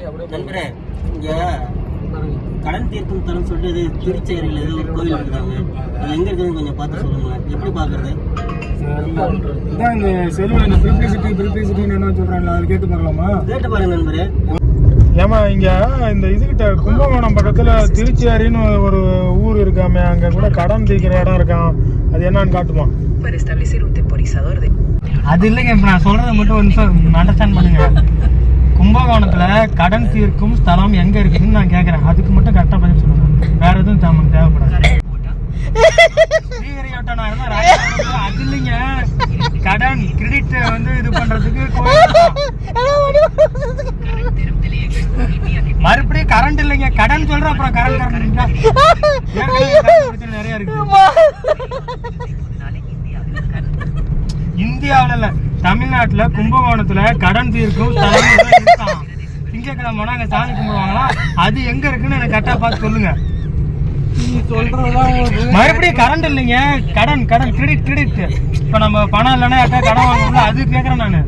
நண்பரே, இங்க கடன் தீர்க்கும் தரம் சொல்லிட்டு திருச்சேரியில் ஏதோ ஒரு கோயில் இருக்காங்க. அது எங்க இருக்குதுன்னு கொஞ்சம் பார்த்து சொல்லுங்களேன். எப்படி பாக்குறது? இதான் இந்த செல்வம் இந்த பிரிப்ளிசிட்டின்னு என்ன சொல்றாங்க, அதை கேட்டு பார்க்கலாமா? கேட்டு பாருங்க நண்பரே. ஏமா இங்க இந்த இதுகிட்ட கும்பகோணம் பக்கத்துல திருச்சேரின்னு ஒரு ஊர் இருக்காமே, அங்க கூட கடன் தீர்க்கிற இடம் இருக்கான். அது என்னன்னு காட்டுமா? அது இல்லைங்க, இப்ப நான் சொல்றதை மட்டும் ஒரு நிமிஷம் அண்டர்ஸ்டாண்ட் பண்ணுங்க. கும்பகோணத்துல கடன் தீர்க்கும் ஸ்தலம் எங்க இருக்குன்னு நான் கேக்குறேன். அதுக்கு மட்டும் கரெக்டா பதில் சொல்லுங்க. வேற எதுவும் நமக்கு தேவைப்படாது. அது இல்லைங்க, கடன் கிரெடிட் வந்து இது பண்றதுக்கு மறுபடியும் கரண்ட் இல்லைங்க, கடன் சொல்ற அப்புறம் கரண்ட் நிறைய இருக்கு. இந்தியாவில இல்ல, தமிழ்நாட்டுல கும்பகோணத்துல கடன் தீர்க்கும் ஸ்தலம் இருக்கான். திங்கக்கிழமை போனா அங்க சாமி கும்பிடுவாங்களா, அது எங்க இருக்குன்னு எனக்கு கரெக்டா பார்த்து சொல்லுங்க. மறுபடியும் கரண்ட் இல்லைங்க, கடன் கிரெடிட். இப்ப நம்ம பணம் இல்லைன்னா கடன் வாங்கல, அது கேக்குறேன் நானு.